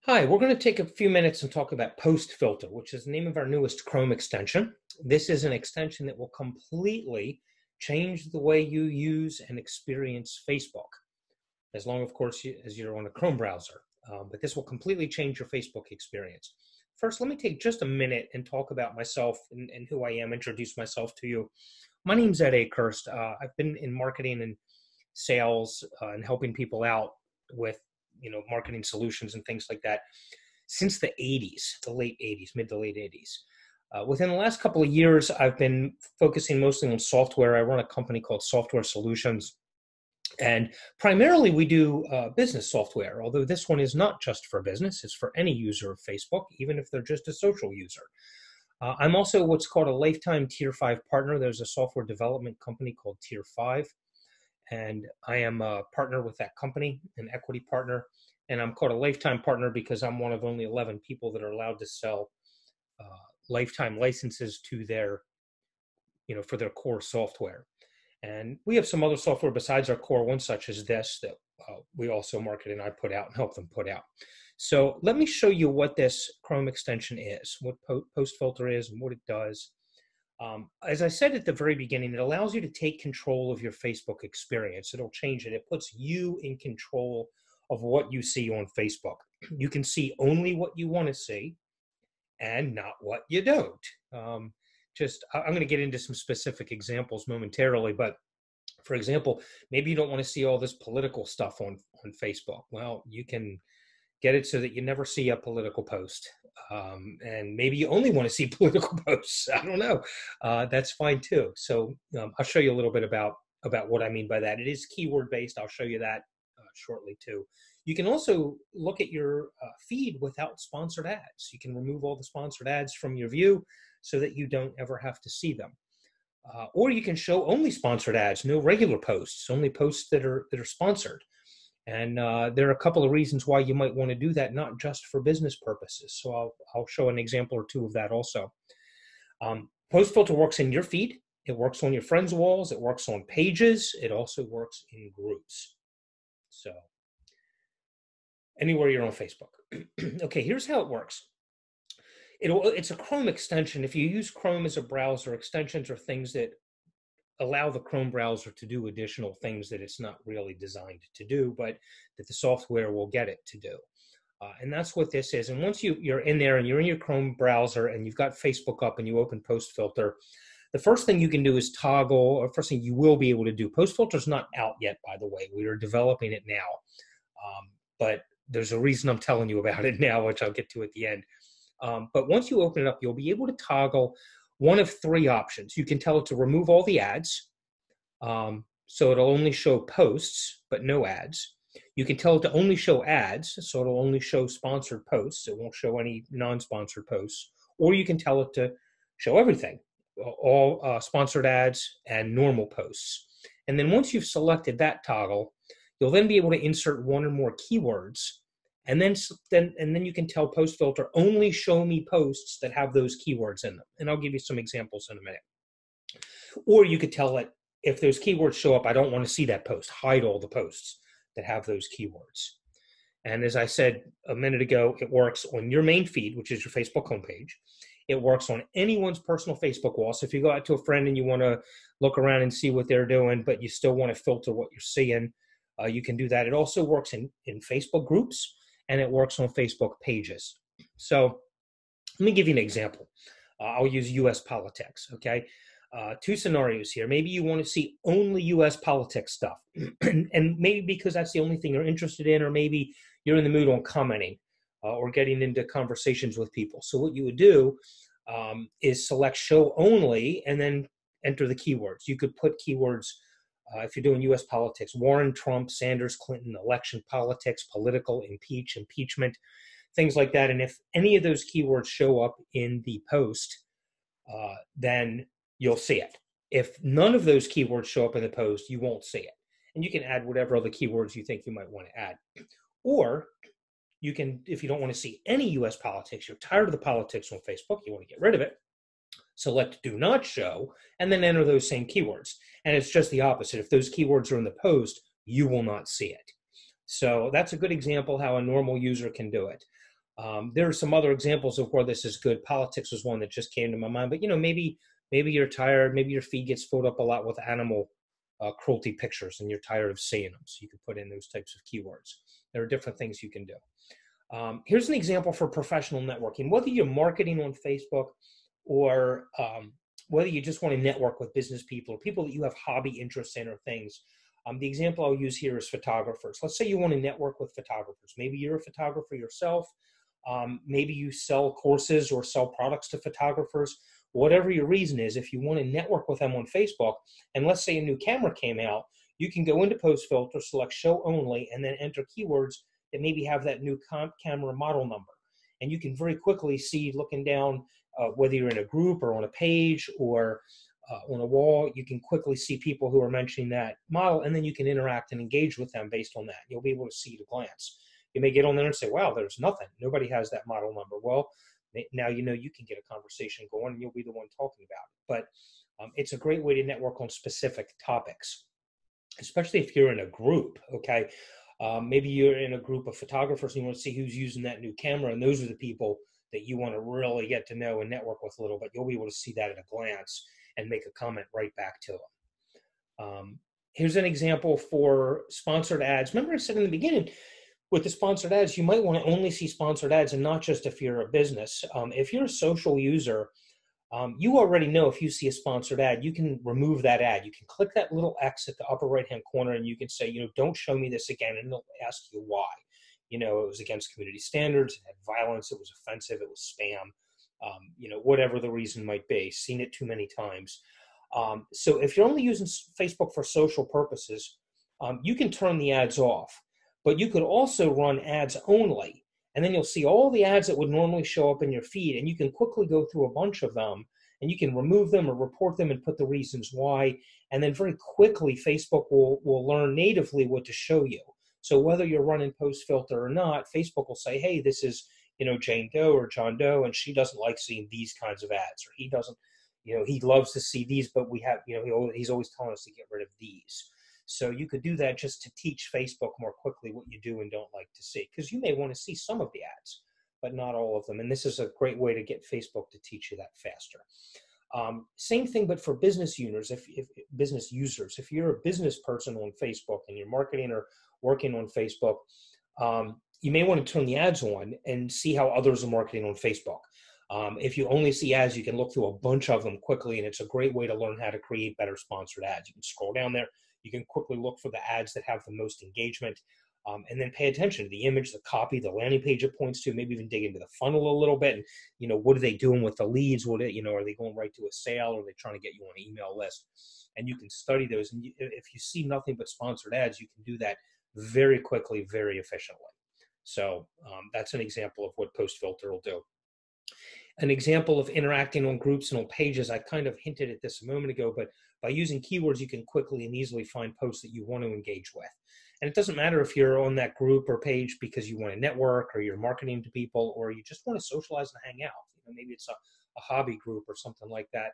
Hi, we're going to take a few minutes and talk about Post Filter, which is the name of our newest Chrome extension. This is an extension that will completely change the way you use and experience Facebook, as long, of course, as you're on a Chrome browser. But this will completely change your Facebook experience. First, let me take just a minute and talk about myself and who I am, introduce myself to you. My name's Ed Akerst. I've been in marketing and sales and helping people out with marketing solutions and things like that since the 80s, the late 80s, mid to late 80s. Within the last couple of years, I've been focusing mostly on software. I run a company called Software Solutions, and primarily we do business software, although this one is not just for business. It's for any user of Facebook, even if they're just a social user. I'm also what's called a lifetime Tier 5 partner. There's a software development company called Tier 5, and I am a partner with that company, an equity partner. And I'm called a lifetime partner because I'm one of only 11 people that are allowed to sell lifetime licenses to their, for their core software. And we have some other software besides our core one, such as this, that we also market and I put out and help them put out. So let me show you what this Chrome extension is, what Post Filter is and what it does. As I said at the very beginning, it allows you to take control of your Facebook experience. It'll change it. It puts you in control of what you see on Facebook. You can see only what you want to see and not what you don't. I'm going to get into some specific examples momentarily, but for example, maybe you don't want to see all this political stuff on Facebook. Well, you can get it so that you never see a political post. And maybe you only want to see political posts. I don't know. That's fine too. So I'll show you a little bit about what I mean by that. It is keyword based. I'll show you that shortly too. You can also look at your feed without sponsored ads. You can remove all the sponsored ads from your view so that you don't ever have to see them. Or you can show only sponsored ads, no regular posts, only posts that are sponsored. And there are a couple of reasons why you might want to do that, not just for business purposes. So I'll show an example or two of that also. Post Filter works in your feed. It works on your friends' walls. It works on pages. It also works in groups. So anywhere you're on Facebook. Okay, here's how it works. It's a Chrome extension. If you use Chrome as a browser, extensions are things that allow the Chrome browser to do additional things that it's not really designed to do, but that the software will get it to do. And that's what this is. And once you're in there and you're in your Chrome browser and you've got Facebook up and you open Post Filter, the first thing you can do is toggle, or first thing you will be able to do. Post Filter is not out yet, by the way. We are developing it now. But there's a reason I'm telling you about it now, which I'll get to at the end. But once you open it up, you'll be able to toggle one of three options. You can tell it to remove all the ads. So it'll only show posts, but no ads. You can tell it to only show ads. So it'll only show sponsored posts. It won't show any non-sponsored posts. Or you can tell it to show everything, all sponsored ads and normal posts. And then once you've selected that toggle, you'll then be able to insert one or more keywords. And then you can tell Post Filter, only show me posts that have those keywords in them. And I'll give you some examples in a minute. Or you could tell it, if those keywords show up, I don't want to see that post. Hide all the posts that have those keywords. And as I said a minute ago, it works on your main feed, which is your Facebook homepage. It works on anyone's personal Facebook wall. So if you go out to a friend and you want to look around and see what they're doing, but you still want to filter what you're seeing, you can do that. It also works in Facebook groups, and it works on Facebook pages. So let me give you an example. I'll use U.S. politics, okay? Two scenarios here. Maybe you want to see only U.S. politics stuff, and maybe because that's the only thing you're interested in, or maybe you're in the mood on commenting or getting into conversations with people. So what you would do is select show only and then enter the keywords. You could put keywords if you're doing U.S. politics: Warren, Trump, Sanders, Clinton, election politics, political, impeachment, things like that. And if any of those keywords show up in the post, then you'll see it. If none of those keywords show up in the post, you won't see it. And you can add whatever other keywords you think you might want to add. Or you can, if you don't want to see any U.S. politics, you're tired of the politics on Facebook, you want to get rid of it, select do not show, and then enter those same keywords. And it's just the opposite. If those keywords are in the post, you will not see it. So that's a good example how a normal user can do it. There are some other examples of where this is good. Politics was one that just came to my mind, but maybe you're tired, maybe your feed gets filled up a lot with animal cruelty pictures and you're tired of seeing them. So you can put in those types of keywords. There are different things you can do. Here's an example for professional networking. Whether you're marketing on Facebook or whether you just want to network with business people or people that you have hobby interests in or things. The example I'll use here is photographers. Let's say you want to network with photographers. Maybe you're a photographer yourself. Maybe you sell courses or sell products to photographers. Whatever your reason is, if you want to network with them on Facebook, and let's say a new camera came out, you can go into Post Filter, select Show Only, and then enter keywords that maybe have that new camera model number. And you can very quickly see, looking down, whether you're in a group or on a page or on a wall, you can quickly see people who are mentioning that model, and then you can interact and engage with them based on that. You'll be able to see at a glance. You may get on there and say, wow, there's nothing. Nobody has that model number. Well, now you can get a conversation going and you'll be the one talking about it. But it's a great way to network on specific topics, especially if you're in a group, okay? Maybe you're in a group of photographers and you want to see who's using that new camera, and those are the people that you want to really get to know and network with a little bit. You'll be able to see that at a glance and make a comment right back to them. Here's an example for sponsored ads. Remember I said in the beginning, with the sponsored ads, you might want to only see sponsored ads and not just if you're a business. If you're a social user, you already know if you see a sponsored ad, you can remove that ad. You can click that little X at the upper right-hand corner and you can say, don't show me this again, and it'll ask you why. It was against community standards, it had violence, it was offensive, it was spam, whatever the reason might be. Seen it too many times. So if you're only using Facebook for social purposes, you can turn the ads off. But you could also run ads only, and then you'll see all the ads that would normally show up in your feed, and you can quickly go through a bunch of them, and you can remove them or report them and put the reasons why, and then very quickly Facebook will learn natively what to show you. So whether you're running Post Filter or not, Facebook will say, hey, this is Jane Doe or John Doe, and she doesn't like seeing these kinds of ads, or he doesn't, he loves to see these, but we have, he's always telling us to get rid of these. So you could do that just to teach Facebook more quickly what you do and don't like to see, because you may want to see some of the ads, but not all of them. And this is a great way to get Facebook to teach you that faster. Same thing, but for business users. If you're a business person on Facebook and you're marketing or working on Facebook, you may want to turn the ads on and see how others are marketing on Facebook. If you only see ads, you can look through a bunch of them quickly, and it's a great way to learn how to create better sponsored ads. You can scroll down there. You can quickly look for the ads that have the most engagement, and then pay attention to the image, the copy, the landing page it points to, maybe even dig into the funnel a little bit. And, what are they doing with the leads? Are they going right to a sale, or are they trying to get you on an email list? And you can study those. And if you see nothing but sponsored ads, you can do that very quickly, very efficiently. So that's an example of what Post Filter will do. An example of interacting on groups and on pages, I kind of hinted at this a moment ago, but by using keywords, you can quickly and easily find posts that you want to engage with. And it doesn't matter if you're on that group or page because you want to network, or you're marketing to people, or you just want to socialize and hang out. Maybe it's a hobby group or something like that.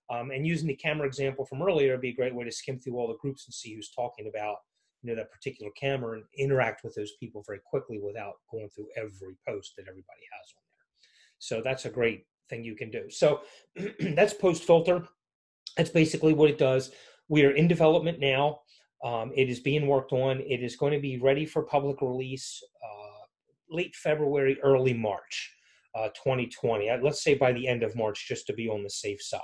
And using the camera example from earlier would be a great way to skim through all the groups and see who's talking about that particular camera, and interact with those people very quickly without going through every post that everybody has on there. So that's a great thing you can do. So that's Post Filter. That's basically what it does. We are in development now. It is being worked on. It is going to be ready for public release late February, early March 2020. Let's say by the end of March, just to be on the safe side.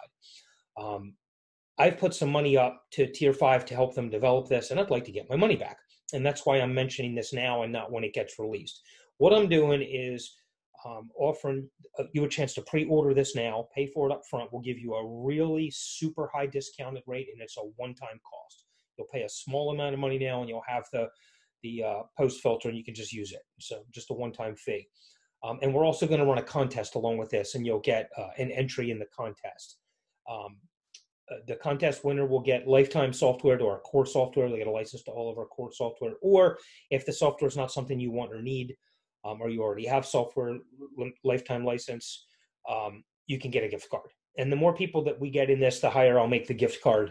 I've put some money up to Tier 5 to help them develop this, and I'd like to get my money back. And that's why I'm mentioning this now and not when it gets released. What I'm doing is offering you a chance to pre-order this now, pay for it up front. We'll give you a really super high discounted rate, and it's a one-time cost. You'll pay a small amount of money now, and you'll have the Post Filter, and you can just use it. So just a one-time fee. And we're also going to run a contest along with this, and you'll get an entry in the contest. The contest winner will get lifetime software to our core software. They get a license to all of our core software. Or if the software is not something you want or need, or you already have software lifetime license, you can get a gift card. And the more people that we get in this, the higher I'll make the gift card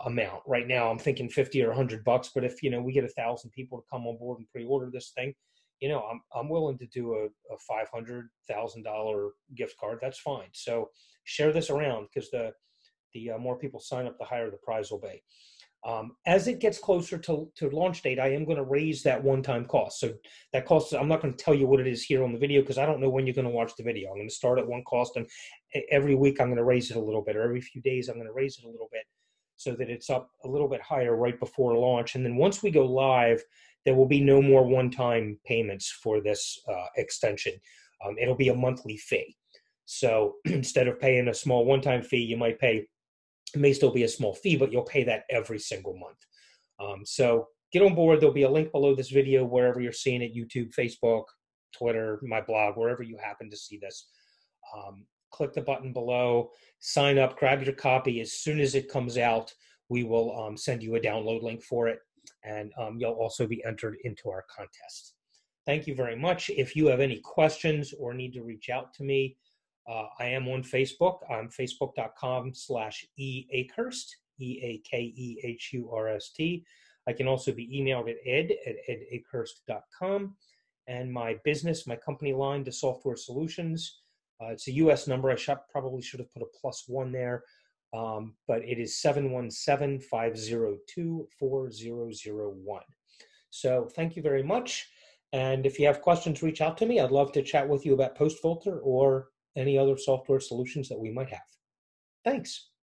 amount. Right now, I'm thinking $50 or $100. But if we get 1,000 people to come on board and pre-order this thing, I'm willing to do a $500,000 gift card. That's fine. So share this around, because the more people sign up, the higher the prize will be. As it gets closer to launch date, I am going to raise that one-time cost. So that cost, I'm not going to tell you what it is here on the video, because I don't know when you're going to watch the video. I'm going to start at one cost, and every week I'm going to raise it a little bit, or every few days I'm going to raise it a little bit, so that it's up a little bit higher right before launch. And then once we go live, there will be no more one-time payments for this extension. It'll be a monthly fee. So instead of paying a small one-time fee, you might pay, it may still be a small fee, but you'll pay that every single month. So get on board. There'll be a link below this video, wherever you're seeing it: YouTube, Facebook, Twitter, my blog, wherever you happen to see this. Click the button below, sign up, grab your copy. As soon as it comes out, we will send you a download link for it, and you'll also be entered into our contest. Thank you very much. If you have any questions or need to reach out to me, I am on Facebook. I'm facebook.com/eakhurst, EAKEHURST. I can also be emailed at ed@edakhurst.com. And my business, my company line, to Software Solutions. It's a U.S. number. I probably should have put a +1 there, but it is 717-502-4001. So thank you very much. And if you have questions, reach out to me. I'd love to chat with you about PostFilter or any other software solutions that we might have. Thanks.